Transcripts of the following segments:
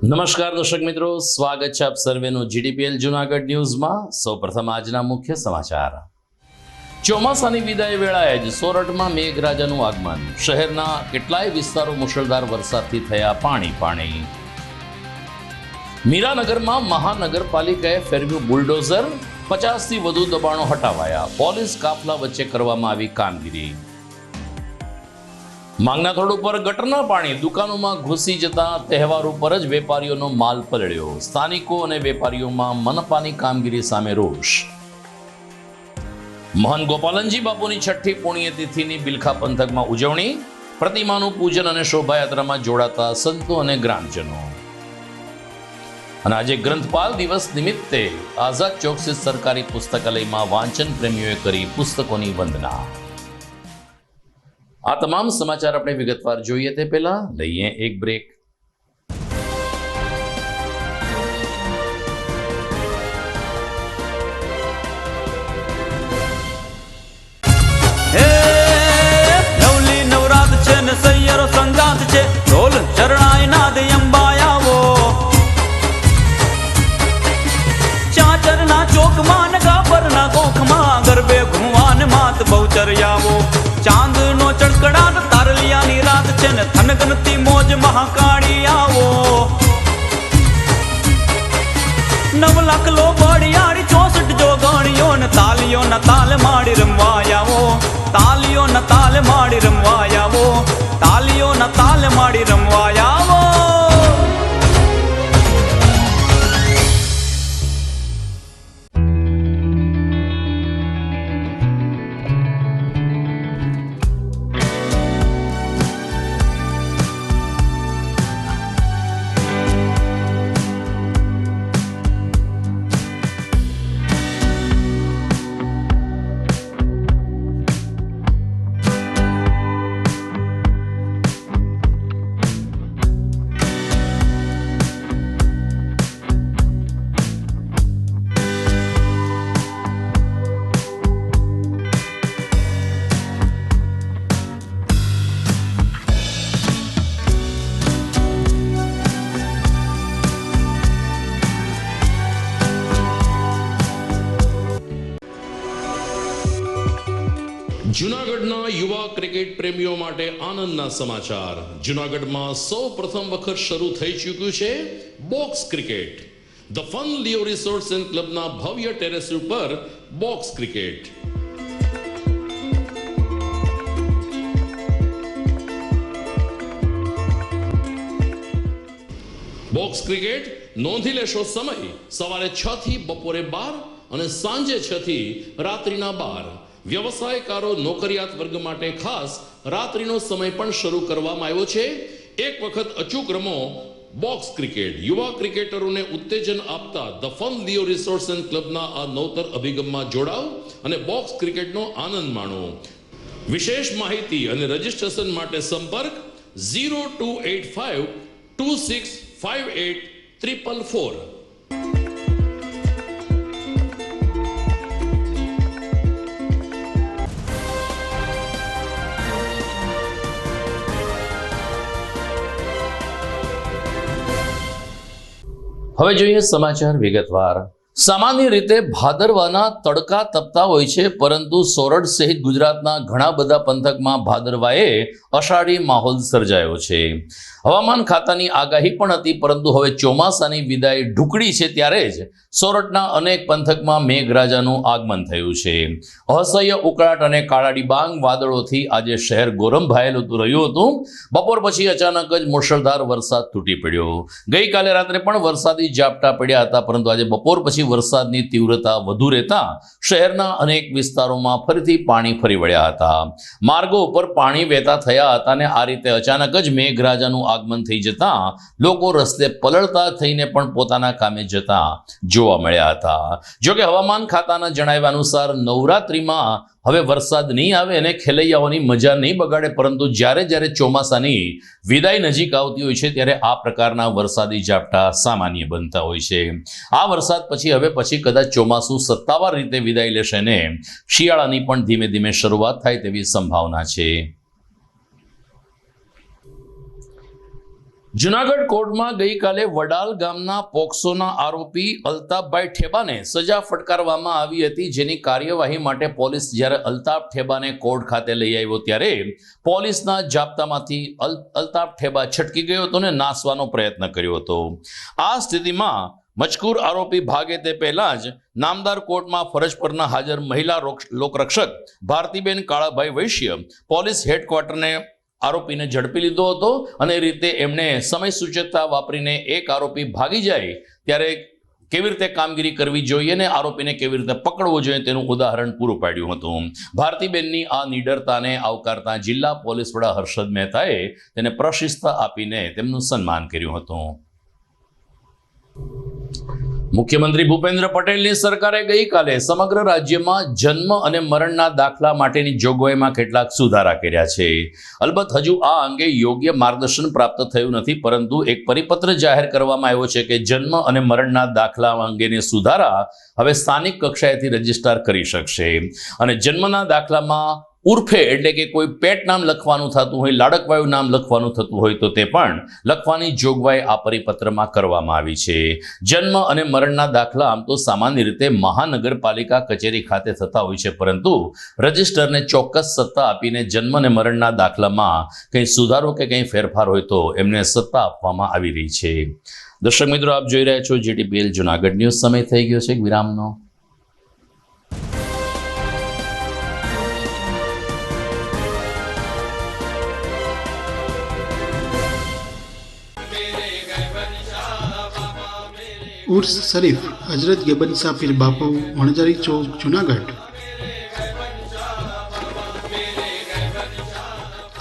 નમસ્કાર દર્શક મિત્રો, સ્વાગત છે આપ સર્વેનું જીડીપીએલ જૂનાગઢ ન્યૂઝમાં। સૌપ્રથમ આજના મુખ્ય સમાચાર। ચોમાસાની વિદાય વેળાએ જ સોરઠમાં મેઘરાજાનું આગમન। શહેરના કેટલાય વિસ્તારો મુશળધાર વરસાદથી થયા પાણી। મીરાનગરમાં મહાનગરપાલિકાએ ફેરવ્યું બુલડોઝર, 50થી વધુ દબાણો હટાવાયા। પોલીસ કાફલા વચ્ચે કરવામાં આવી કામગીરી। માંગનાથોડ ઉપર ગટરના પાણી દુકાનોમાં ઘૂસી જતા તહેવાર ઉપર જ વેપારીઓનો માલ પલળ્યો। સ્થાનિકો અને વેપારીઓમાં મનપાની કામગીરી સામે રોષ। મહંત ગોપાલનજી બાપુની 6ઠ્ઠી પુણ્યતિથિની બિલખા પંથકમાં ઉજવણી। પ્રતિમાનું પૂજન અને શોભાયાત્રામાં જોડાતા સંતો અને ગ્રામજનો। અને આજે ગ્રંથપાલ દિવસ નિમિત્તે આઝાદ ચોક સ્થિત સરકારી પુસ્તકાલયમાં વાંચન પ્રેમીઓએ કરી પુસ્તકોની વંદના। આ તમામ સમાચાર આપણે વિગતવાર જોઈએ તે પહેલા લઈએ એક બ્રેક। નવલી નવરાત છે ને સૈયરો સંગાત છે, ઢોલ ચરણાય નાદ અંબાયાવો। ચાચરના ચોકમાં ને ગાભરના ગોખમાં ગરબે ઘુવાન માત બહુચર્યાવો। ચાંદનો ચડકડાટ તારલિયાની રાત છે ને થનગનતી મોજ મહાકાળી આવો। 9 લાખ લો બળિયાળી 64 જોગણીઓ ને તાલીઓ ના તાલ માડી રમવાયાવો। તાલીઓ ના તાલ માડી રમવાયાવો। તાલીઓ ના તાલ માડી રમવાયાવો। જૂનાગઢના યુવા ક્રિકેટ પ્રેમીઓ માટે આનંદના સમાચાર। જૂનાગઢમાં સૌ પ્રથમ વખત શરૂ થઈ ચૂક્યું છે box cricket. The fun Leo resorts and ક્લબના ભવ્ય ટેરેસ ઉપર બોક્સ ક્રિકેટ। બોક્સ ક્રિકેટ નોંધી લેશો સમય સવારે 6 થી બપોરે 12 અને સાંજે 6 થી રાત્રિના 12। વ્યવસાયકારો નોકરિયાત વર્ગ માટે ખાસ રાત્રિનો સમય પણ શરૂ કરવામાં આવ્યો છે। એક વખત અચૂક રમો બોક્સ ક્રિકેટ। યુવા ક્રિકેટરોને ઉત્તેજન આપતા the fun Leo resorts and ક્લબના આ નવતર અભિગમમાં જોડાઓ અને બોક્સ ક્રિકેટનો આનંદ માણો। વિશેષ માહિતી અને રજીસ્ટ્રેશન માટે સંપર્ક 0285 2658 444। હવે જોઈએ સમાચાર વિગતવાર। સામાન્ય રીતે ભાદરવાના તડકા તપતા હોય છે, પરંતુ સોરઠ સહિત ગુજરાતના ઘણા બધા પંથકમાં ભાદરવાએ અષાઢી માહોલ સર્જાયો છે। હવામાન ખાતાની આગાહી પણ હતી, પરંતુ હવે ચોમાસાની વિદાય ઢુકડી છે ત્યારે જ સોરઠના અનેક પંથકમાં મેઘરાજાનું આગમન થયું છે। અસહ્ય ઉકળાટ અને કાળા ડિબાંગ વાદળોથી આજે શહેર ગોરંભાયેલું રહ્યું હતું। બપોર પછી અચાનક જ મુશળધાર વરસાદ તૂટી પડ્યો। ગઈકાલે રાત્રે પણ વરસાદી ઝાપટા પડ્યા હતા, પરંતુ આજે બપોર પછી વરસાદની તીવ્રતા વધુ રહેતા શહેરના અનેક વિસ્તારોમાં ફરીથી પાણી ફરી વળ્યા હતા। માર્ગો ઉપર પાણી વહેતા થયા હતા અને આ રીતે અચાનક જ મેઘરાજાનું આગમન થઈ જતા લોકો રસ્તે પલળતા થઈને પણ પોતાના કામે જતા જોવા મળ્યા હતા। જોકે હવામાન ખાતાના જણાવ્યા અનુસાર નવરાત્રિમાં હવે વરસાદ નહીં આવે અને ખેલૈયાઓની મજા નહીં બગાડે, પરંતુ જ્યારે ચોમાસાની વિદાય નજીક આવતી હોય છે ત્યારે આ પ્રકારના વરસાદી ઝાપટા સામાન્ય બનતા હોય છે। આ વરસાદ પછી કદાચ ચોમાસું સત્તાવાર રીતે વિદાય લેશે ને શિયાળાની પણ ધીમે ધીમે શરૂઆત થાય તેવી સંભાવના છે। જુનાગઢ કોર્ટમાં ગઈકાલે વડાલ ગામના પોક્સોના આરોપી અલ્તાફભાઈ ઠેબાને સજા ફટકારવામાં આવી હતી, જેની કાર્યવાહી માટે પોલીસ જ્યારે અલ્તાફ ઠેબાને કોર્ટ ખાતે લઈ આવ્યો ત્યારે પોલીસના જાપ્તામાંથી અલ્તાફ ઠેબા છટકી ગયો હતો અને નાસવાનો પ્રયત્ન કર્યો હતો. આ સ્થિતિમાં મજકૂર આરોપી ભાગે તે પહેલા જ નામદાર કોર્ટમાં ફરજ પરના હાજર મહિલા લોકરક્ષક ભારતીબેન કાળાભાઈ વૈશ્ય પોલીસ હેડક્વાર્ટરને આરોપીને ઝડપી લીધો હતો અને એ રીતે એમણે સમય સૂચકતા વાપરીને એક આરોપી ભાગી જાય ત્યારે કેવી રીતે કામગીરી કરવી જોઈએ અને આરોપીને કેવી રીતે પકડવો જોઈએ તેનું ઉદાહરણ પૂરું પાડ્યું હતું. ભારતીબેનની આ નિડરતાને આવકારતા જિલ્લા પોલીસ વડા હર્ષદ મહેતાએ તેને પ્રશસ્તિ આપીને તેમનું સન્માન કર્યું હતું. મુખ્યમંત્રી ભૂપેન્દ્ર પટેલની સરકારે ગઈકાલે સમગ્ર રાજ્યમાં જન્મ અને મરણના દાખલા માટેની જોગવાઈમાં કેટલાક સુધારા કર્યા છે. અલબત્ત હજુ આ અંગે યોગ્ય માર્ગદર્શન પ્રાપ્ત થયું નથી, પરંતુ એક પરિપત્ર જાહેર કરવામાં આવ્યો છે કે જન્મ અને મરણના દાખલા અંગેની સુધારા હવે સ્થાનિક કક્ષાએથી રજીસ્ટ્રાર કરી શકશે અને જન્મના દાખલામાં ઉર્ફે એટલે કે કોઈ પેટ નામ લખવાનું થતું હોય, લાડકવાયું નામ લખવાનું થતું હોય તો તે પણ લખવાની જોગવાઈ આ પરિપત્રમાં કરવામાં આવી છે. જન્મ અને મરણના દાખલા આમ તો સામાન્ય રીતે મહાનગરપાલિકા કચેરી ખાતે થતા હોય છે, પરંતુ રજિસ્ટરને ચોક્કસ સત્તા આપીને જન્મ અને મરણના દાખલામાં કંઈ સુધારો કે કંઈ ફેરફાર હોય તો એમને સત્તા આપવામાં આવી રહી છે. દર્શક મિત્રો, આપ જોઈ રહ્યા છો GTPL જુનાગઢ ન્યૂઝ. સમય થઈ ગયો છે એક વિરામનો. ઉર્સ શરીફ હજરત ગેબન શાહ પીર બાપુ વણઝારી ચોક જુનાગઢ.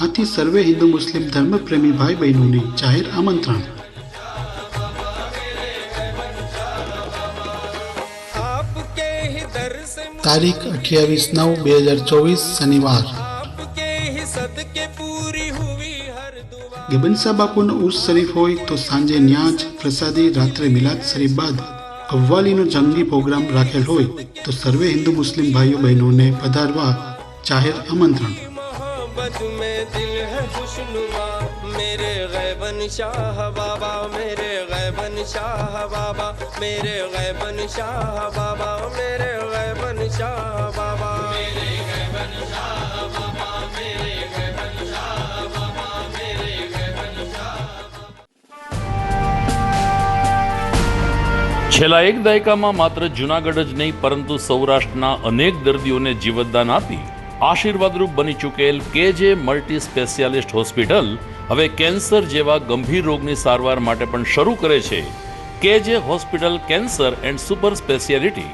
આથી સર્વે હિન્દુ મુસ્લિમ ધર્મપ્રેમી ભાઈ બહેનોને જાહેર આમંત્રણ. તારીખ 28/9/2024 શનિવાર. ગેબન શાહ બાપુનો ઉર્સ શરીફ હોય તો સાંજે ન્યાજ પ્રસાદી, રાત્રે મિલાદ શરીફ બાદ કવ્વાલીનો જંગી પ્રોગ્રામ રાખેલ હોય તો સર્વે હિન્દુ મુસ્લિમ ભાઈઓ બહેનોને પધારવા જાહેર આમંત્રણ. છેલ્લા એક દાયકામાં માત્ર જૂનાગઢ જ નહીં પરંતુ સૌરાષ્ટ્રના અનેક દર્દીઓને જીવતદાન આપી આશીર્વાદરૂપ બની ચૂકેલ KJ મલ્ટી સ્પેશિયાલિસ્ટ હોસ્પિટલ હવે કેન્સર જેવા ગંભીર રોગની સારવાર માટે પણ શરૂ કરે છે KJ hospital cancer and super speciality,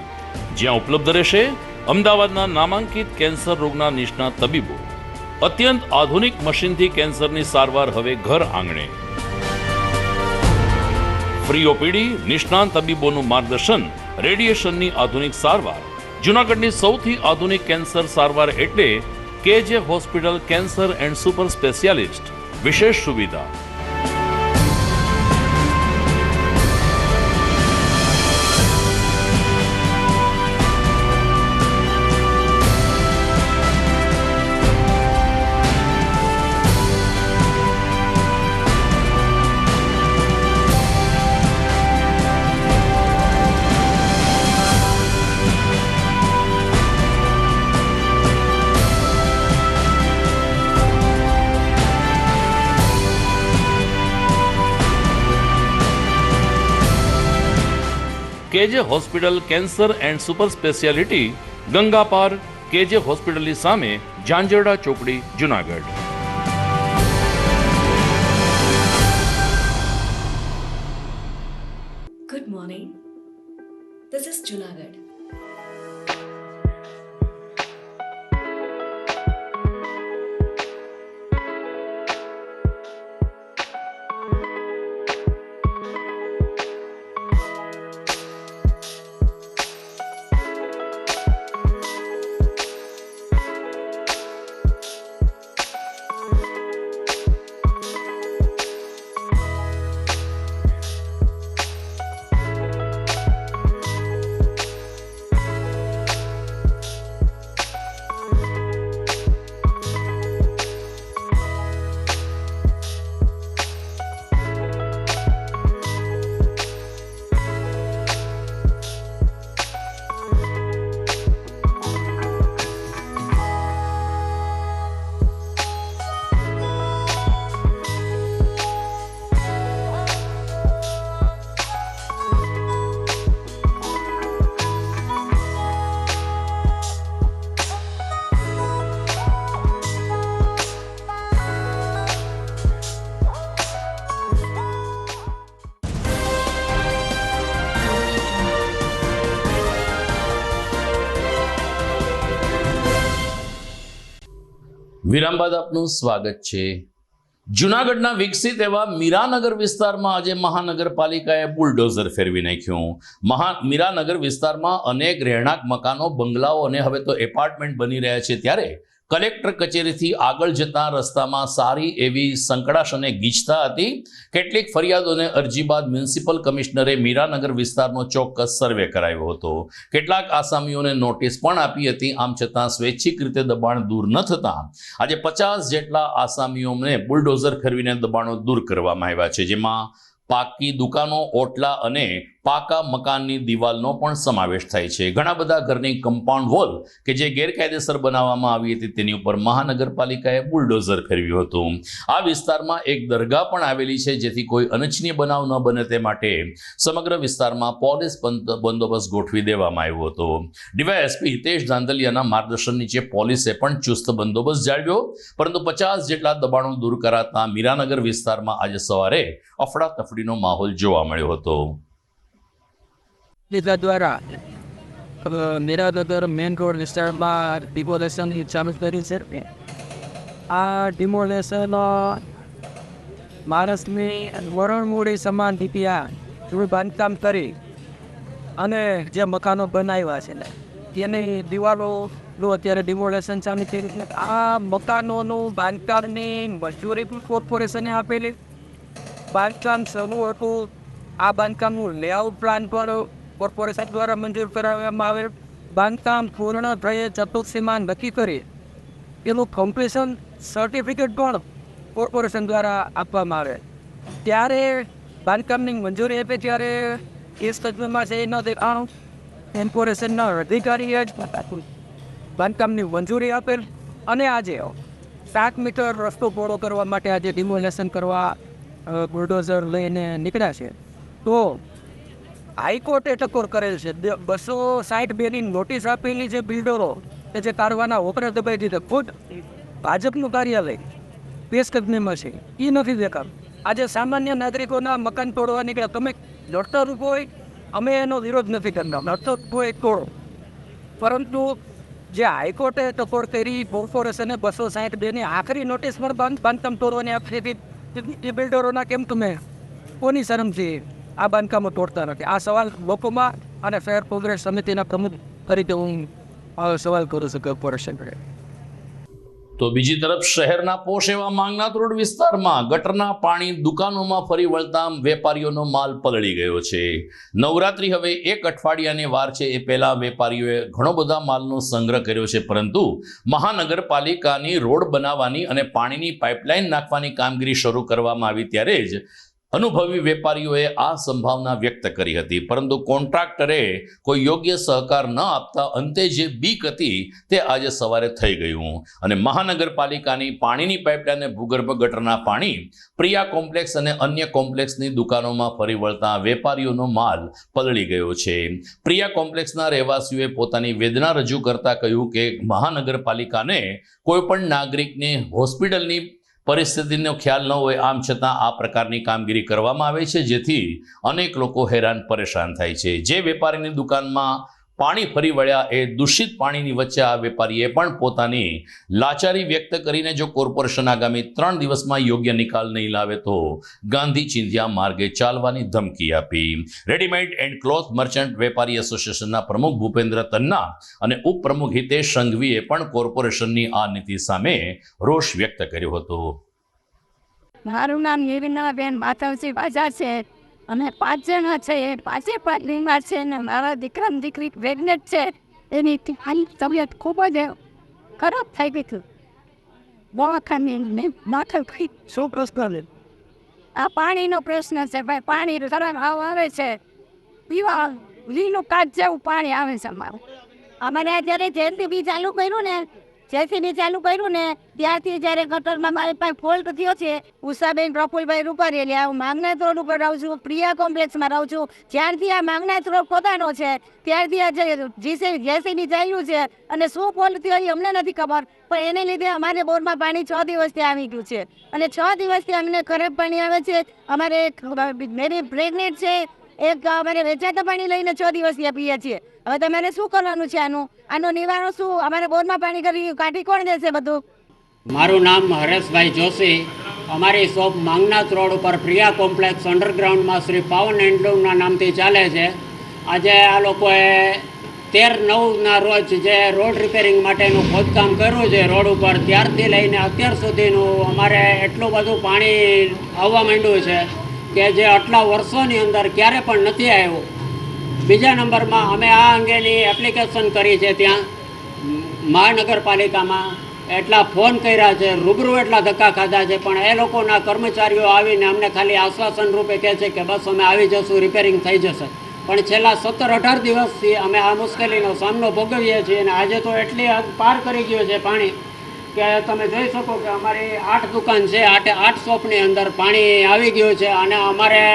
જ્યાં ઉપલબ્ધ રહેશે અમદાવાદના નામાંકિત કેન્સર રોગના નિષ્ણાત તબીબો. અત્યંત આધુનિક મશીનથી કેન્સરની સારવાર હવે ઘર આંગણે. ફ્રી OPD, નિષ્ણાંત તબીબોનું માર્ગદર્શન, રેડિયેશનની આધુનિક સારવાર. જૂનાગઢની સૌથી આધુનિક કેન્સર સારવાર એટલે KJ hospital cancer and super specialist. વિશેષ સુવિધા KJ hospital cancer and super speciality, Ganga પાર, KJ હોસ્પિટલની સામે, ઝાંઝરડા ચોકડી, Junagadh. Good morning. This is Junagadh. વિરામ બાદ આપનું સ્વાગત છે. જૂનાગઢના વિકસિત એવા મીરાનગર વિસ્તારમાં આજે મહાનગરપાલિકાએ બુલડોઝર ફેરવી નાખ્યું. મીરાનગર વિસ્તારમાં અનેક રહેણાંક મકાનો, બંગલાઓ અને હવે તો એપાર્ટમેન્ટ બની રહ્યા છે, ત્યારે કલેક્ટર કચેરીથી આગળ જતા રસ્તામાં સારી એવી સંકડાશ અને ગીચતા હતી. કેટલીક ફરિયાદોને અરજી બાદ મ્યુનિસિપલ કમિશનરે મીરાનગર વિસ્તારનો ચોક્કસ સર્વે કરાવ્યો હતો. કેટલાક આસામીઓને નોટિસ પણ આપી હતી. આમ છતાં સ્વૈચ્છિક રીતે દબાણ દૂર ન થતાં આજે 50 જેટલા આસામીઓને બુલડોઝર ફેરવીને દબાણો દૂર કરવામાં આવ્યા છે, જેમાં પાકી દુકાનો, ઓટલા અને પાકા મકાનની દિવાલનો પણ સમાવેશ થાય છે. ઘણા બધા ઘરની કમ્પાઉન્ડ વોલ કે જે ગેરકાયદેસર બનાવવામાં આવી હતી તેની ઉપર મહાનગરપાલિકાએ બુલડોઝર ફેરવ્યું હતું. આ વિસ્તારમાં એક દરગાહ પણ આવેલી છે, જેથી કોઈ અનિચ્છનીય બનાવ ન બને તે માટે સમગ્ર વિસ્તારમાં પોલીસ બંદોબસ્ત ગોઠવી દેવામાં આવ્યો હતો. ડીવાયએસપી હિતેશ ધાંધલિયાના માર્ગદર્શન નીચે પોલીસે પણ ચુસ્ત બંદોબસ્ત જાળવ્યો, પરંતુ 50 જેટલા દબાણો દૂર કરાતા મીરાનગર વિસ્તારમાં આજે સવારે અફડાતફડીનો માહોલ જોવા મળ્યો હતો. લીધા દ્વારા મીરાનગર મેઇન રોડ વિસ્તારમાં ડિમોલેશન ચાલુ કરી છે. આ ડિમોલેશન મહારાષ્ટ્રની વરણમૂળી સમાન DPR થોડું બાંધકામ કરી અને જે મકાનો બનાવ્યા છે ને તેની દિવાલોનું અત્યારે ડિમોલેશન ચાલુ થઈ રહ્યું છે. આ મકાનોનું બાંધકામની મંજૂરી પણ કોર્પોરેશને આપેલી. બાંધકામ શરૂ હતું. આ બાંધકામનું લેઆઉટ પ્લાન પણ કોર્પોરેશન દ્વારા મંજૂર કરાવવામાં આવેલ. બાંધકામ પૂર્ણ થયે ચતુર્સીમાન નક્કી કરી એનું કમ્પ્લીશન સર્ટિફિકેટ પણ કોર્પોરેશન દ્વારા આપવામાં આવે. ત્યારે બાંધકામની મંજૂરી આપે ત્યારે એ સ્થિતિમાં છે ન દેખાણું કોર્પોરેશનના અધિકારીએ જ બાંધકામની મંજૂરી આપેલ અને આજે 7 મીટર રસ્તો પહોળો કરવા માટે આજે ડિમોલેશન કરવા બુલડોઝર લઈને નીકળ્યા છે. તો હાઈકોર્ટે ટકોર કરેલ છે. 262ની નોટિસ આપેલી છે બિલ્ડરો કે જે કારવાના વપરાશ દબાઈ દીધા. ખુદ ભાજપનું કાર્યાલય પેશકદમીમાં છે, એ નથી દેખાતું. આજે સામાન્ય નાગરિકોના મકાન તોડવા નીકળ્યા. તમે લડતર હોય, અમે એનો વિરોધ નથી કરતા, લડતર હોય તોડો, પરંતુ જે હાઈકોર્ટે ટકોર કરી કોર્પોરેશને 262ની આખરી નોટિસ પણ બાંધકામ તોડવાની આપી હતી, એ બિલ્ડરોના કેમ તમે કોની શરમથી આ બાંધકામો તોડતા નથી? આ સવાલ લોકોમાં અને શહેર કોંગ્રેસ સમિતિના પ્રમુખ તરીકે હું સવાલ કરું છું કોર્પોરેશન. તો બીજી તરફ શહેરના પોશ એવા માંગનાથ રોડ વિસ્તારમાં ગટરના પાણી દુકાનોમાં ફરી વળતા વેપારીઓનો માલ પલળી ગયો છે. નવરાત્રી હવે 1 અઠવાડિયાની વાર છે. એ પહેલા વેપારીઓએ ઘણો બધા માલનો સંગ્રહ કર્યો છે, પરંતુ મહાનગરપાલિકાની રોડ બનાવવાની અને પાણીની પાઇપલાઇન નાખવાની કામગીરી શરૂ કરવામાં આવી ત્યારે જ અનુભવી વેપારીઓએ આ સંભાવના વ્યક્ત કરી હતી, પરંતુ કોન્ટ્રાક્ટરે કોઈ યોગ્ય સહકાર ન આપતા અંતે જે બીક હતી તે આજે સવારે થઈ ગયું અને મહાનગરપાલિકાની પાણીની પાઇપલાઇન અને ભૂગર્ભ ગટરના પાણી પ્રિયા કોમ્પ્લેક્સ અને અન્ય કોમ્પ્લેક્સની દુકાનોમાં ફરી વળતા વેપારીઓનો માલ પલળી ગયો છે. પ્રિયા કોમ્પ્લેક્સના રહેવાસીઓએ પોતાની વેદના રજૂ કરતા કહ્યું કે મહાનગરપાલિકાને કોઈ પણ નાગરિકને હોસ્પિટલની પરિસ્થિતિનો ખ્યાલ ન હોય, આમ છતાં આ પ્રકારની કામગીરી કરવામાં આવે છે, જેથી અનેક લોકો હેરાન પરેશાન થાય છે. જે વેપારીની દુકાનમાં પાણી ફરી વળ્યા એ દૂષિત પાણીની વચ્ચે આ વેપારીએ પણ પોતાની લાચારી વ્યક્ત કરીને જો કોર્પોરેશન આગામી 3 દિવસમાં યોગ્ય નિકાલ નહીં લાવે તો ગાંધી ચિંધ્યા માર્ગે ચાલવાની ધમકી આપી. રેડીમેડ એન્ડ ક્લોથ મર્ચન્ટ વેપારી એસોસિએશનના પ્રમુખ ભૂપેન્દ્ર તન્ના અને ઉપપ્રમુખ હિતેશ સંઘવીએ પણ કોર્પોરેશનની આ નીતિ સામે રોષ વ્યક્ત કર્યો હતો. મારું નામ યવિનાબેન માધવજી બાજા છે અને 5 જણા છે. એ 5 બીમાર છે ને મારા દીકરી પ્રેગ્નેન્ટ છે. એની તબિયત ખૂબ જ ખરાબ થઈ ગઈ હતી. દવાખાને દાખલ થઈ. શું પ્રશ્ન? આ પાણીનો પ્રશ્ન છે ભાઈ. પાણી ખરાબ આવે છે, પીવા લીલું કાચ જેવું પાણી આવે છે અમારું. અમારે જ્યારે જેસીબી ચાલુ કર્યું ને ત્યારથી જ્યારે ગટરમાં મારી પાસે ફોલ્ટ થયો છે. ઉષાબેન પ્રફુલભાઈ રૂપારી, એટલે હું માંગનાથ રોડ ઉપર રહું છું, પ્રિયા કોમ્પ્લેક્સમાં રહું છું. જ્યારથી આ માંગનાથ રોડ પોતાનો છે ત્યારથી આ જેસીબી ચાલ્યું છે અને શું ફોલ્ટ થયો એ અમને નથી ખબર, પણ એને લીધે અમારે બોરમાં પાણી 6 દિવસથી આવી ગયું છે અને 6 દિવસથી અમને ખરાબ પાણી આવે છે. અમારે મેરી પ્રેગ્નેન્ટ છે, એક અમારે વેચાતા પાણી લઈને 6 દિવસથી પીએ છીએ. હવે તમારે શું કરવાનું છે? આનું નિવારણ શું? અમારે બોરમાં પાણી કરી કાઢી કોણ દેશે બધું? મારું નામ હરેશભાઈ જોશી. અમારી શોપ માંગનાથ રોડ ઉપર પ્રિયા કોમ્પ્લેક્સ અંડરગ્રાઉન્ડમાં શ્રી પાવન હેન્ડલૂમના નામથી ચાલે છે. આજે આ લોકોએ 13/9ના રોજ જે રોડ રિપેરિંગ માટેનું ખોદકામ કર્યું છે રોડ ઉપર, ત્યારથી લઈને અત્યાર સુધીનું અમારે એટલું બધું પાણી આવવા માંડ્યું છે કે જે આટલા વર્ષોની અંદર ક્યારે પણ નથી આવ્યું. બીજા નંબરમાં અમે આ અંગેની એપ્લિકેશન કરી છે ત્યાં મહાનગરપાલિકામાં, એટલા ફોન કર્યા છે, રૂબરૂ એટલા ધક્કા ખાધા છે, પણ એ લોકોના કર્મચારીઓ આવીને અમને ખાલી આશ્વાસન રૂપે કહે છે કે બસ અમે આવી જશું, રિપેરિંગ થઈ જશે. પણ છેલ્લા 17-18 દિવસથી અમે આ મુશ્કેલીનો સામનો ભોગવીએ છીએ અને આજે તો એટલી હદ પાર કરી ગયો છે પાણી કે તમે જોઈ શકો કે અમારી 8 દુકાન છે, 8 શોપની અંદર પાણી આવી ગયું છે અને અમારે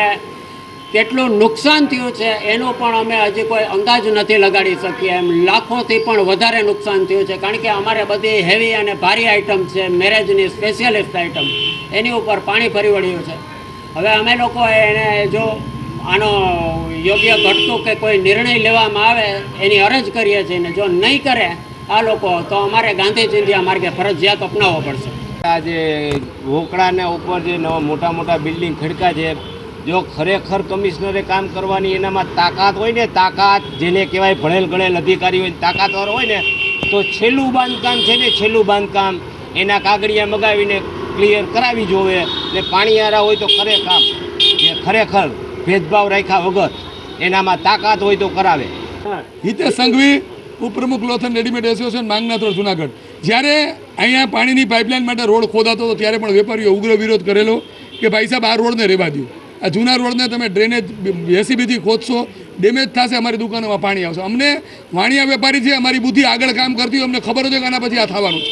કેટલું નુકસાન થયું છે એનો પણ અમે હજી કોઈ અંદાજ નથી લગાડી શકીએ. એમ લાખોથી પણ વધારે નુકસાન થયું છે, કારણ કે અમારે બધી હેવી અને ભારી આઇટમ છે, મેરેજની સ્પેશિયલિસ્ટ આઇટમ, એની ઉપર પાણી ફરી વળ્યું છે. હવે અમે લોકો એને જો આનો યોગ્ય ઘટતું કે કોઈ નિર્ણય લેવામાં આવે એની અરજ કરીએ છીએ ને જો નહીં કરે આ લોકો તો અમારે ગાંધી ચિંધ્યા માર્ગે ફરજિયાત અપનાવવો પડશે. આ જે રોકડાના ઉપર જે નવા મોટા મોટા બિલ્ડિંગ ખડકા છે, જો ખરેખર કમિશનરે કામ કરવાની એનામાં તાકાત હોય ને, તાકાત જેને કહેવાય ભણેલ ગણેલ અધિકારી હોય, તાકાતવાર હોય ને, તો છેલ્લું બાંધકામ છે ને, છેલ્લું બાંધકામ એના કાગળિયા મગાવીને ક્લિયર કરાવી જોવે. ને પાણીયારા હોય તો ખરેખર ભેદભાવ રાખ્યા વગર એનામાં તાકાત હોય તો કરાવે. હિતેશ સંઘવી, ઉપપ્રમુખ લોથન readymade association, Mangnath road, Junagadh. જ્યારે અહીંયા પાણીની પાઇપલાઇન માટે રોડ ખોદાતો હતો ત્યારે પણ વેપારીઓ ઉગ્ર વિરોધ કરેલો કે ભાઈ સાહેબ આ રોડને રહેવા દો, આ જૂના રોડને તમે ડ્રેનેજ જેસીબીથી ખોદશો, ડેમેજ થશે, અમારી દુકાનોમાં પાણી આવશે. અમને વાણિયા વેપારી છે, અમારી બુદ્ધિ આગળ કામ કરતી હોય, અમને ખબર છે કે આના પછી આ થવાનું છે.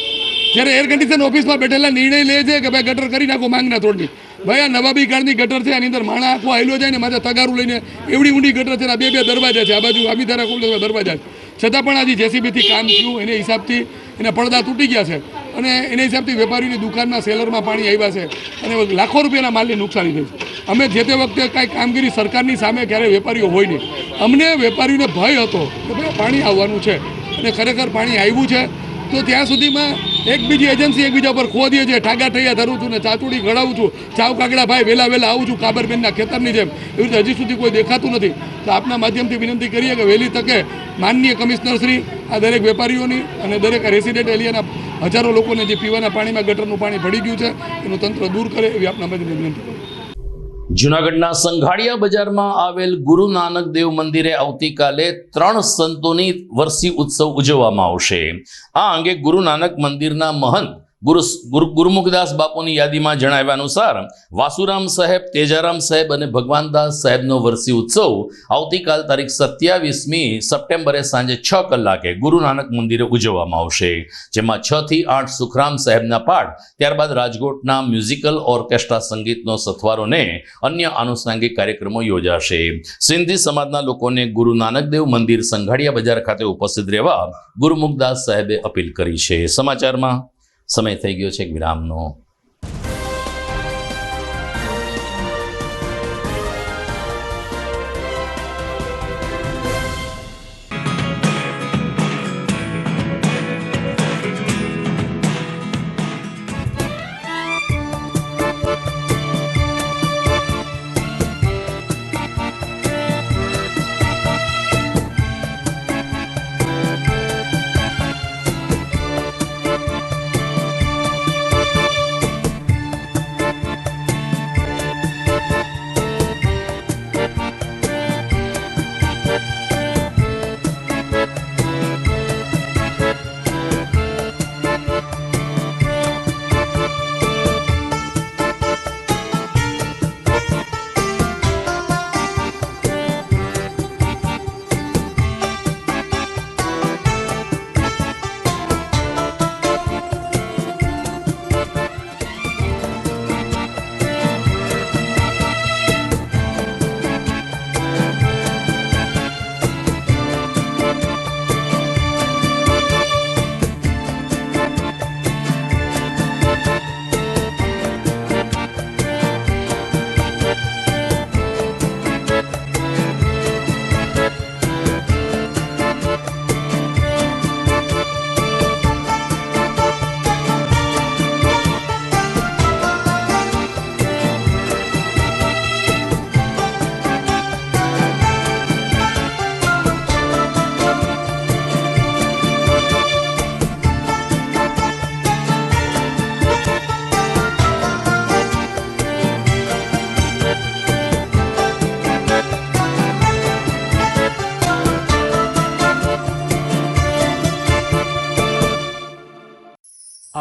જ્યારે એર કન્ડિશન ઓફિસમાં બેઠેલા નિર્ણય લે છે કે ભાઈ ગટર કરી નાખો માંગનાથ રોડની. ભાઈ આ નવાબી કાળની ગટર છે, આની અંદર માણા આખો આયલો જાય ને માથે તગારું લઈને એવડી ઊંડી ગટર છે, 2 દરવાજા છે, આ બાજુ આમીધારા કોમ્પ્લેક્સમાં દરવાજા છે, છતાં પણ આજે જેસીબીથી કામ થયું, એને હિસાબથી એના પડદા તૂટી ગયા છે અને એના હિસાબથી વેપારીની દુકાનના સેલરમાં પાણી આવ્યા છે અને લાખો રૂપિયાના માલની નુકસાની થઈ છે. અમે જે તે વખતે કાંઈ કામગીરી સરકારની સામે ક્યારેય વેપારીઓ હોય નહીં. અમને વેપારીઓને ભય હતો કે ભાઈ પાણી આવવાનું છે અને ખરેખર પાણી આવ્યું છે. તો ત્યાં સુધીમાં એક બીજી એજન્સી એકબીજા પર ખોદીએ છે, ઠાગા ઠૈયા ધરું છું ને ચાચુડી ઘડાવું છું, ચાવ કાગડા ભાઈ વહેલા આવું છું કાબરબેનના ખેતરની જેમ, એવી રીતે હજી સુધી કોઈ દેખાતું નથી. તો આપના માધ્યમથી વિનંતી કરીએ કે વહેલી તકે માનનીય કમિશનર શ્રી આ દરેક વેપારીઓની અને દરેક રેસિડેન્ટ એરિયાના હજારો લોકોને જે પીવાના પાણીમાં ગટરનું પાણી ભળી ગયું છે એનું તંત્ર દૂર કરે એવી આપના માધ્યમથી વિનંતી કરું. જૂનાગઢના સંઘાડિયા બજારમાં આવેલ ગુરુ નાનક દેવ મંદિરે આવતીકાલે 3 સંતોની વરસી ઉત્સવ ઉજવવામાં આવશે. આ અંગે ગુરુ નાનક મંદિરના મહંત ગુરુમુખદાસ બાપુની યાદીમાં જણાવ્યા અનુસાર વાસુરામ સાહેબ, તેજારામ સાહેબ અને ભગવાનદાસ સાહેબનો વરસી ઉત્સવ આવતીકાલ તારીખ 27મી સપ્ટેમ્બરે સાંજે 6 કલાકે ગુરુ નાનક મંદિરે ઉજવવામાં આવશે, જેમાં 6 થી 8 સુખરામ સાહેબના પાઠ, ત્યારબાદ રાજકોટના મ્યુઝિકલ ઓર્કેસ્ટ્રા સંગીતનો સથવારો ને અન્ય આનુષંગિક કાર્યક્રમો યોજાશે. સિંધી સમાજના લોકોને ગુરુ નાનક દેવ મંદિર સંઘાડિયા બજાર ખાતે ઉપસ્થિત રહેવા ગુરુમુખદાસ સાહેબે અપીલ કરી છે. સમાચારમાં સમય થઈ ગયો છે વિરામનો.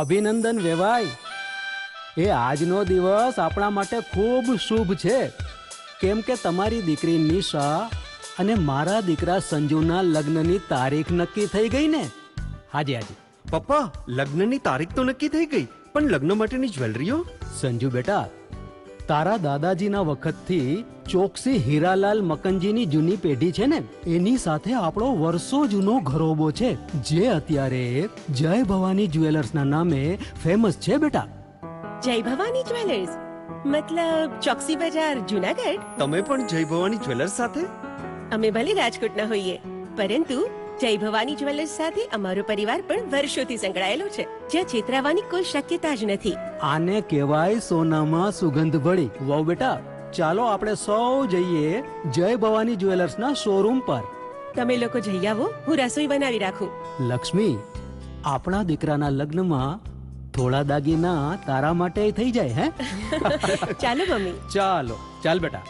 અભિનંદન વેવાઈ. એ આજનો દિવસ આપણા માટે ખૂબ શુભ છે, કેમ કે તમારી દીકરી નિશા અને મારા દીકરા સંજુના લગ્નની તારીખ નક્કી થઈ ગઈ ને. હાજી હાજી. પપ્પા, લગ્નની તારીખ તો નક્કી થઈ ગઈ, પણ લગ્ન માટેની જ્વેલરીઓ? સંજુ બેટા, તારા દાદાજીના વખતથી ચોકસી હીરાલાલ મકનજીની જૂની પેઢી છે ને, એની સાથે આપણો વર્ષો જૂનો ઘરોબો છે, જે અત્યારે જય ભવાની જ્વેલર્સના નામે ફેમસ છે બેટા. જય ભવાની જ્વેલર્સ મતલબ ચોકસી બજાર જુનાગઢ. તમે પણ જય ભવાની જ્વેલર્સ સાથે? અમે ભલે રાજકોટના હોઈએ, પરંતુ જય ભવાની જ્વેલર્સ સાથે અમારો પરિવાર પણ વર્ષોથી સંકળાયેલો છે, જ્યાં છેતરાવાની કોઈ શક્યતા જ નથી. આને કહેવાય સોનામાં સુગંધ ભળી. વહુ બેટા, ચાલો આપણે સૌ જઈએ જય ભવાની જ્વેલર્સના શોરૂમ પર. તમે લોકો જઈ આવો, હું રસોઈ બનાવી રાખું. લક્ષ્મી, આપણા દીકરાના લગ્નમાં થોડા દાગીના તારા માટે થઈ જાય. હે ચાલો મમ્મી. ચાલો ચાલ બેટા.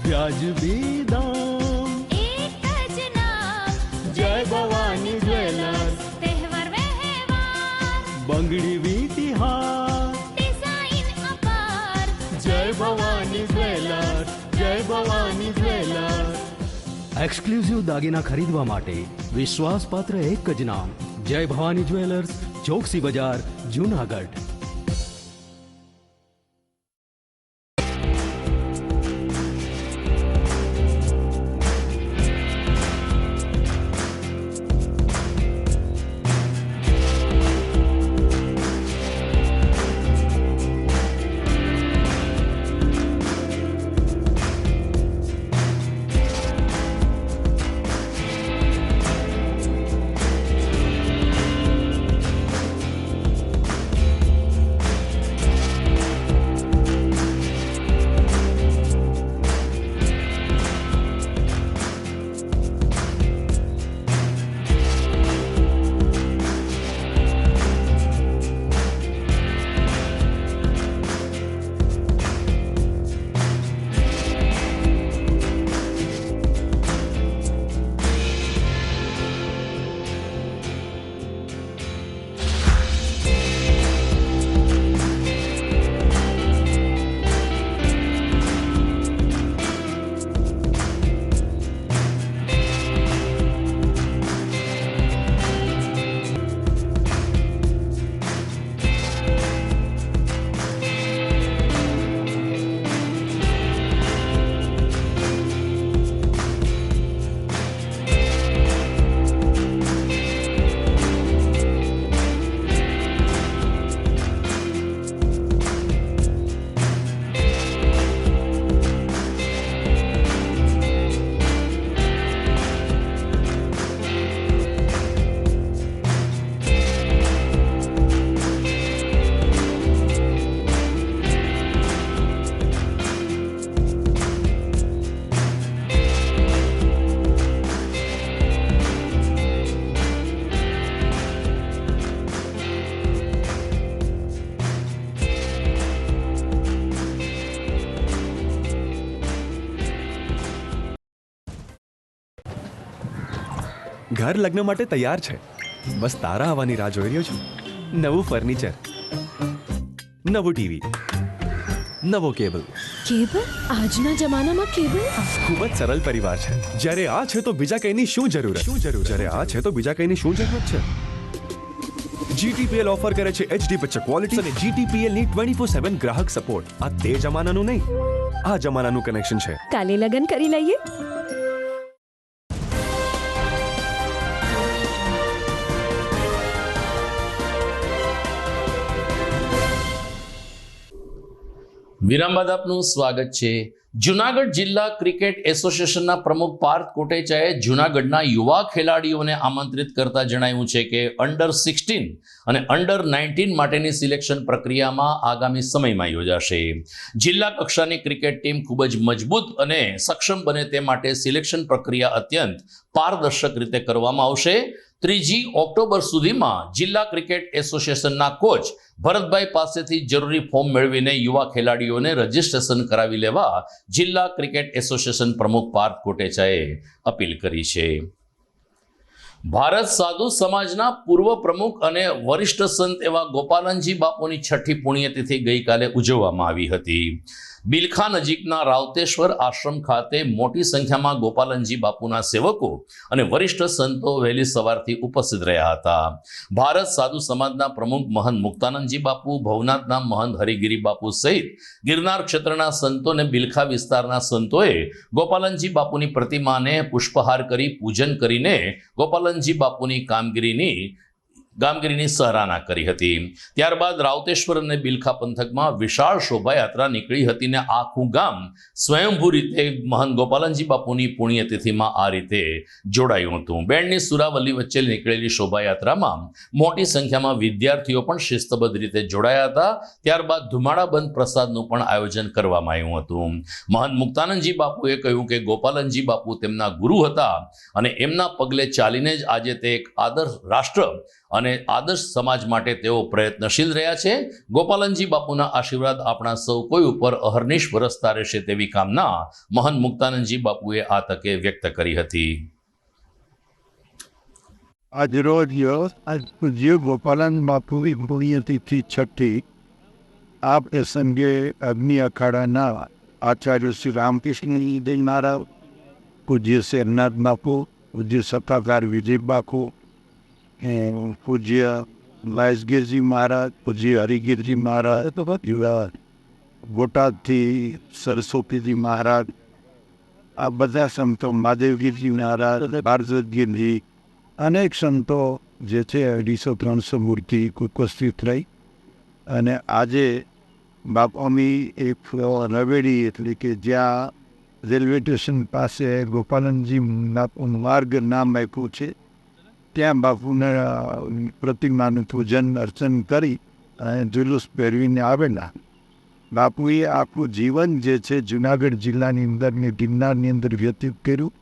વ્યાજબી દામ, એક જ નામ, જય ભવાની જ્વેલર્સ. તહેવાર વ્યવહાર, બંગડી વીટી હાર, ડિઝાઇન અપાર, જય ભવાની જ્વેલર્સ, જય ભવાની જ્વેલર્સ. એક્સક્લુઝિવ દાગીના ખરીદવા માટે વિશ્વાસપાત્ર એક જ નામ, જય ભવાની જ્વેલર્સ, ચોકસી બજાર, જુનાગઢ. ઘર લગ્ન માટે તૈયાર છે, બસ તારા આવવાની રાહ જોઈ રહ્યો છું. નવું ફર્નિચર, નવું ટીવી, નવો કેબલ. કેબલ? આજના જમાનામાં કેબલ? ખૂબ જ સરળ પરિવાર છે. જ્યારે આ છે તો બીજા કઈની શું જરૂર? જ્યારે આ છે તો બીજા કઈની શું જરૂરત છે? GTPL ઓફર કરે છે HD પિક્ચર ક્વોલિટી અને GTPL ની 24/7 ગ્રાહક સપોર્ટ. આ તે જમાનાનું નહીં, આ જમાનાનું કનેક્શન છે. કાલે લગન કરી લઈએ. વિરામ બાદ આપનું સ્વાગત છે. જુનાગઢ જિલ્લા ક્રિકેટ એસોસિએશનના પ્રમુખ પાર્થ કોટેચાએ જુનાગઢના યુવા ખેલાડીઓને આમંત્રિત કરતા જણાવ્યું છે કે અંડર 16 અને અંડર 19 માટેની સિલેક્શન પ્રક્રિયામાં આગામી સમયમાં યોજાશે. જિલ્લા કક્ષાની ક્રિકેટ ટીમ ખૂબ જ મજબૂત અને સક્ષમ બને તે માટે સિલેક્શન પ્રક્રિયા અત્યંત પારદર્શક રીતે કરવામાં આવશે. 3 ઓક્ટોબર સુધીમાં જિલ્લા ક્રિકેટ એસોસિએશનના કોચ ભરતભાઈ પાસેથી જરૂરી ફોર્મ મેળવીને યુવા ખેલાડીઓને રજીસ્ટ્રેશન કરાવી લેવા જિલ્લા ક્રિકેટ એસોસિએશન પ્રમુખ પાર્થ કોટેચાએ અપીલ કરી છે. ભારત સાધુ સમાજના પૂર્વ પ્રમુખ અને વરિષ્ઠ સંત એવા ગોપાલનજી બાપુની 6ઠી પુણ્યતિથિ ગઈકાલે ઉજવવામાં આવી હતી. બિલખા નજીકના રાવતેશ્વર આશ્રમ ખાતે મોટી સંખ્યામાં ગોપાલનજી બાપુના સેવકો અને વરિષ્ઠ સંતો વહેલી સવારથી ઉપસ્થિત રહ્યા હતા. ભારત સાધુ સમાજના પ્રમુખ મહંત મુક્તાનંદજી બાપુ, ભવનાથના મહંત હરિગીરી બાપુ સહિત ગિરનાર ક્ષેત્રના સંતો અને બિલખા વિસ્તારના સંતોએ ગોપાલનજી બાપુની પ્રતિમાને પુષ્પહાર કરી પૂજન કરીને ગોપાલનજી બાપુની કામગીરીની સરાહના કરી હતી. ત્યારબાદ રાવતેશ્વર અને બિલખા પંથકમાં વિશાળ શોભાયાત્રા નીકળી હતી ને આખું ગામ સ્વયંભૂ રીતે મહંત ગોપાલનજી બાપુની પુણ્યતિથિમાં આ રીતે જોડાયું હતું. બેન્ડની સુરાવલી વચ્ચે નીકળેલી શોભાયાત્રામાં મોટી સંખ્યામાં વિદ્યાર્થીઓ પણ શિસ્તબદ્ધ રીતે જોડાયા હતા. ત્યારબાદ ધુમાડાબંધ પ્રસાદનું પણ આયોજન કરવામાં આવ્યું હતું. મહંત મુક્તાનંદજી બાપુએ કહ્યું કે ગોપાલનજી બાપુ તેમના ગુરુ હતા અને એમના પગલે ચાલીને જ આજે તે એક આદર્શ રાષ્ટ્ર અને આદર્શ સમાજ માટે તેઓ પ્રયત્નશીલ રહ્યા છે. ગોપાલનજી બાપુના આશીર્વાદ આપણા સૌ કોઈ ઉપર અહર્નિશ વરસતા રહેશે તેવી કામના મહંત મુક્તાનંદજી બાપુએ આ તકે વ્યક્ત કરી હતી. આજ રોજ પૂજ્ય ગોપાલન બાપુની પુણ્યતિથિ 6ઠી આ પ્રસંગે અગ્નિ અખાડાના આચાર્ય શ્રી રામકૃષ્ણજી મહારાજ, પૂજ્ય શેરનાથ બાપુ, પૂજ્ય સત્તાકાર વિજય બાપુ, પૂજ્ય વાયસગીરજી મહારાજ, પૂજ્ય હરિગીરજી મહારાજ, બોટાદથી સરસ્વતીજી મહારાજ, આ બધા સંતો, મહાદેવગીરજી મહારાજ, ભારતગીરજી, અનેક સંતો જે છે 250-300 મૂર્તિ ઉપસ્થિત રહી અને આજે બાપુની એક રવેડી એટલે કે જ્યાં રેલવે સ્ટેશન પાસે ગોપાલનજી માર્ગ નામ આપ્યું છે ત્યાં બાપુના પ્રતિમાનું પૂજન અર્ચન કરી અને જુલુસ પહેરવીને આવેલા. બાપુએ આખું જીવન જે છે જુનાગઢ જિલ્લાની અંદર ને ગિરનારની અંદર વ્યતીત કર્યું.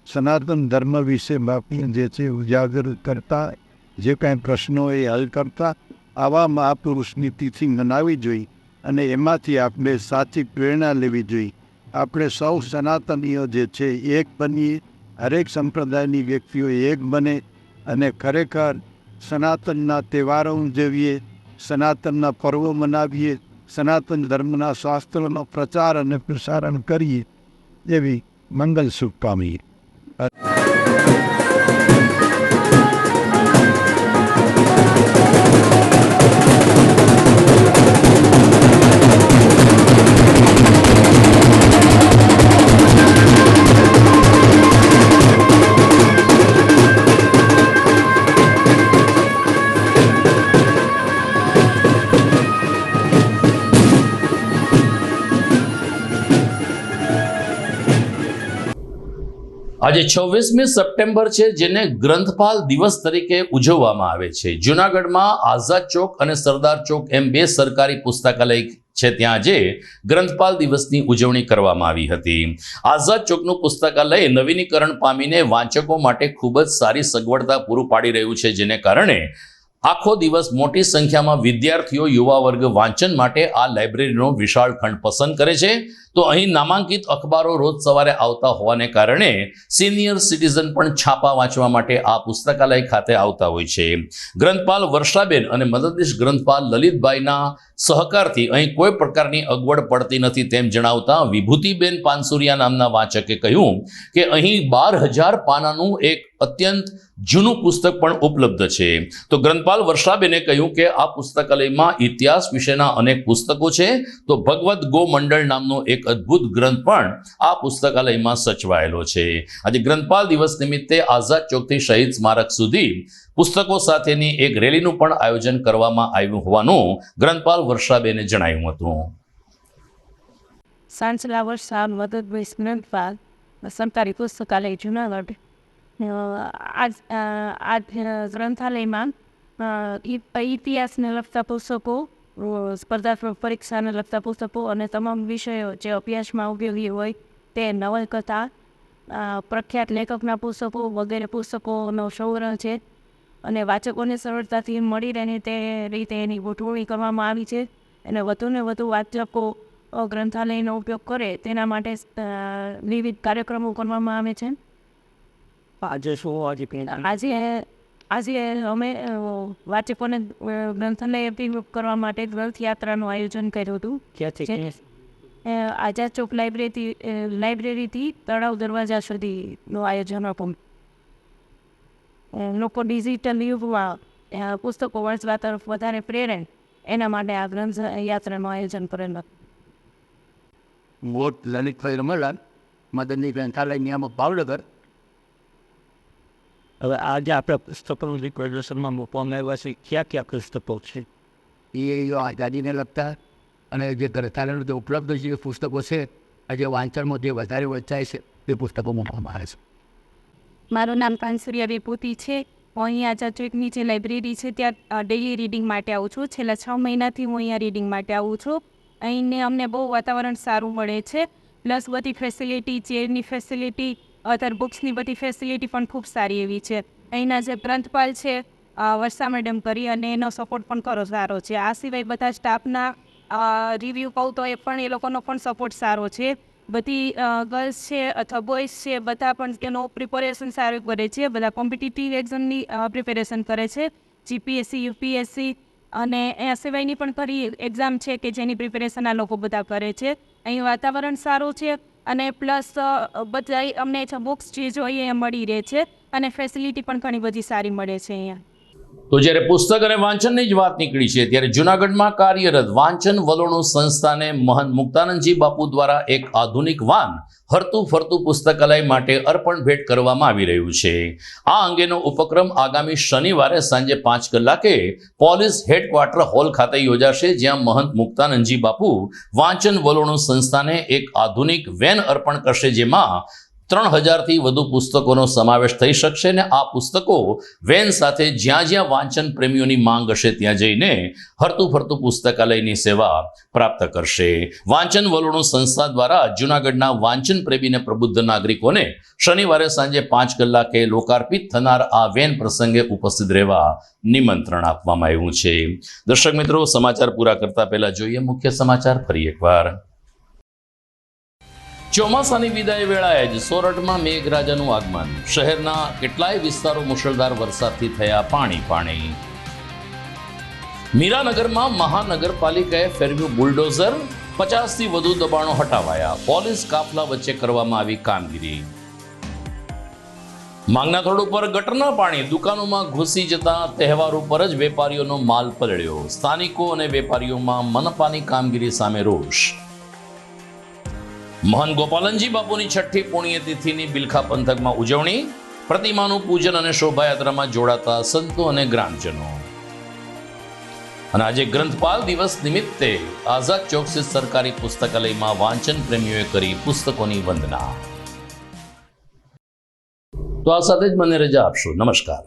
સનાતન ધર્મ વિશે બાપુ જે છે ઉજાગર કરતા, જે કાંઈ પ્રશ્નો એ હલ કરતા. આવા મહાપુરુષની તિથિ મનાવી જોઈએ અને એમાંથી આપણે સાચી પ્રેરણા લેવી જોઈએ. આપણે સૌ સનાતનીઓ જે છે એક બનીએ, હરેક સંપ્રદાયની વ્યક્તિઓ એક બને અને ખરેખર સનાતનના તહેવારો ઉજવીએ, સનાતનના પર્વો મનાવીએ, સનાતન ધર્મના શાસ્ત્રોનો પ્રચાર અને પ્રસારણ કરીએ એવી મંગલ સુખ પામીએ. આજે 26મી સપ્ટેમ્બર છે, જેને ગ્રંથપાલ દિવસ તરીકે ઉજવવામાં આવે છે. જૂનાગઢમાં આઝાદ ચોક અને સરદાર ચોક એમ 2 સરકારી પુસ્તકાલય છે, ત્યાં આજે ગ્રંથપાલ દિવસની ઉજવણી કરવામાં આવી હતી. આઝાદ ચોકનું પુસ્તકાલય નવીનીકરણ પામીને વાંચકો માટે ખૂબ જ સારી સગવડતા પૂરું પાડી રહ્યું છે, જેને કારણે આખો દિવસ મોટી સંખ્યામાં વિદ્યાર્થીઓ, યુવા વર્ગ વાંચન માટે આ લાઇબ્રેરીનો વિશાળ ખંડ પસંદ કરે છે. તો અહીં નામાંકિત અખબારો રોજ સવારે આવતા હોવાને કારણે સિનિયર સિટીઝન પણ છાપા વાંચવા માટે આ પુસ્તકાલય ખાતે આવતા હોય છે. ગ્રંથપાલ વર્ષાબેન અને મદદનીશ ગ્રંથપાલ લલિતભાઈના સહકારથી અહીં કોઈ પ્રકારની અગવડ પડતી નથી તેમ જણાવતા વિભૂતિબેન પાનસુરિયા નામના વાચકે કહ્યું કે અહીં 12,000 પાનાનું એક અત્યંત જૂનું પુસ્તક પણ ઉપલબ્ધ છે. તો ગ્રંથપાલ વર્ષાબેને કહ્યું કે આ પુસ્તકાલયમાં ઇતિહાસ વિશેના અનેક પુસ્તકો છે. તો ભગવદ્ ગો મંડળ નામનો એક અદ્ભુત ગ્રંથ પણ આ પુસ્તકાલયમાં સચવાયેલો છે. આજે ગ્રંથપાલ દિવસ નિમિત્તે આઝાદ ચોકથી શહીદ સ્મારક સુધી પુસ્તકો સાથેની એક રેલીનું પણ આયોજન કરવામાં આવ્યું હોવાનું ગ્રંથપાલ વર્ષાબેને જણાવ્યું હતું. સાંસલા વર્ષા મદદભાઈ ગ્રંથપાલ, સરકારી પુસ્તકાલય જુનાગઢ. આ ગ્રંથાલયમાં ઇતિહાસને લગતા પુસ્તકો, સ્પર્ધાત્મક પરીક્ષાને લગતા પુસ્તકો અને તમામ વિષયો જે અભ્યાસમાં ઉપયોગી હોય તે નવલકથા, પ્રખ્યાત લેખકના પુસ્તકો વગેરે પુસ્તકોનો સંગ્રહ છે. અને વાચકોને સરળતાથી મળી રહે તે રીતે એની ગોઠવણી કરવામાં આવી છે. અને વધુને વધુ વાચકો ગ્રંથાલયનો ઉપયોગ કરે તેના માટે વિવિધ કાર્યક્રમો કરવામાં આવે છે. આજે અમે વાચકોને ગ્રંથાલય અભિમુખ કરવા માટે ગ્રંથયાત્રાનું આયોજન કર્યું હતું. આઝાદ ચોક લાઇબ્રેરીથી તળાવ દરવાજા સુધીનું આયોજન હતું. લોકો ડિજિટલ યુગમાં પુસ્તકો વાંચવા તરફ વધારે પ્રેરણ એના માટે આ ગ્રંથ યાત્રાનું આયોજન કરેલું. મોટ લલિતભાઈ રમલાલ, મદનની ગ્રંથાલય નિયામક ભાવનગર. હવે આજે આપણે પુસ્તકોનું જે પ્રદર્શનમાં મૂકવામાં આવ્યા છે, કયા પુસ્તકો છે? એ આઝાદીને લગતા અને જે ગ્રંથાલયનું જે ઉપલબ્ધ જે પુસ્તકો છે, આજે વાંચનમાં જે વધારે વંચાય છે તે પુસ્તકો મૂકવામાં આવે છે. મારું નામ કાંસુરિયા વિભૂતિ છે. હું અહીંયા આઝાદ ચોકની જે લાઇબ્રેરી છે ત્યાં ડેઇલી રીડિંગ માટે આવું છું. છેલ્લા 6 મહિનાથી હું અહીંયા રીડિંગ માટે આવું છું. અહીંને અમને બહુ વાતાવરણ સારું મળે છે. પ્લસ બધી ફેસિલિટી, ચેરની ફેસિલિટી, અધર બુક્સની બધી ફેસિલિટી પણ ખૂબ સારી એવી છે. અહીંના જે ગ્રંથપાલ છે વર્ષા મેડમ કરી, અને એનો સપોર્ટ પણ ખરો સારો છે. આ સિવાય બધા સ્ટાફના રિવ્યૂ કહું તો એ પણ એ લોકોનો પણ સપોર્ટ સારો છે. બધી ગર્લ્સ છે અથવા બોયઝ છે, બધા પણ તેનો પ્રિપેરેશન સારું કરે છે. બધા કોમ્પિટિટિવ એક્ઝામની પ્રિપેરેશન કરે છે, જીપીએસસી, યુપીએસસી અને એ સિવાયની પણ ખરી એક્ઝામ છે કે જેની પ્રિપેરેશન આ લોકો બધા કરે છે. અહીં વાતાવરણ સારું છે અને પ્લસ બધા અમને બુક્સ જે જોઈએ એ મળી રહે છે અને ફેસિલિટી પણ ઘણી બધી સારી મળે છે અહીંયા. તો જ્યારે પુસ્તક અને વાંચનની જ વાત નીકળી છે ત્યારે જૂનાગઢમાં કાર્યરત વાંચન વલોણું સંસ્થાને મહંત મુક્તાનંદજી બાપુ દ્વારા એક આધુનિક વાન હરતું ફરતું પુસ્તકાલય માટે અર્પણ ભેટ કરવામાં આવી રહ્યું છે. આ અંગેનો ઉપક્રમ આગામી શનિવારે સાંજે 5 કલાકે પોલીસ હેડક્વાર્ટર હોલ ખાતે યોજાશે, જ્યાં મહંત મુક્તાનંદજી બાપુ વાંચન વલોણું સંસ્થાને એક આધુનિક વેન અર્પણ કરશે, જેમાં 3000થી વધુ પુસ્તકોનો સમાવેશ થઈ શકશે અને આ પુસ્તકો વેન સાથે જ્યાં જ્યાં વાંચન પ્રેમીઓની માંગ હશે ત્યાં જઈને હરતું ફરતું પુસ્તકાલયની સેવા પ્રાપ્ત કરશે. વાંચન વલોણું સંસ્થા દ્વારા જૂનાગઢના વાંચન પ્રેમીને પ્રબુદ્ધ નાગરિકોને શનિવારે સાંજે 5 કલાકે લોકાર્પિત થનાર આ વેન પ્રસંગે ઉપસ્થિત રહેવા નિમંત્રણ આપવામાં આવ્યું છે. દર્શક મિત્રો, સમાચાર પૂરા કરતા પહેલા જોઈએ મુખ્ય સમાચાર ફરી એકવાર. ચોમાસાની વિદાય વેળાએ જ સોરઠમાં મેઘરાજાનું આગમન. શહેરના કેટલાય વિસ્તારો મુશળધાર વરસાદથી થયા પાણી. મીરાનગરમાં મહાનગરપાલિકાએ ફેરવ્યું બુલડોઝર. 50થી વધુ દબાણો હટાવાયા. પોલીસ કાફલા વચ્ચે કરવામાં આવી કામગીરી. માંગનાથોડ ઉપર ગટરના પાણી દુકાનોમાં ઘૂસી જતા તહેવાર ઉપર જ વેપારીઓનો માલ પલળ્યો. સ્થાનિકો અને વેપારીઓમાં મનપાની કામગીરી સામે રોષ. મહંત ગોપાલનજી બાપુની 6ઠ્ઠી પુણ્યતિથિની બિલખા પંથકમાં ઉજવણી. પ્રતિમાનું પૂજન અને શોભાયાત્રામાં જોડાતા સંતો અને ગ્રામજનો. અને આજે ગ્રંથપાલ દિવસ નિમિત્તે આઝાદ ચોક સ્થિત સરકારી પુસ્તકાલયમાં વાંચન પ્રેમીઓએ કરી પુસ્તકોની વંદના. તો આ સાથે જ મને રજા આપશો. નમસ્કાર.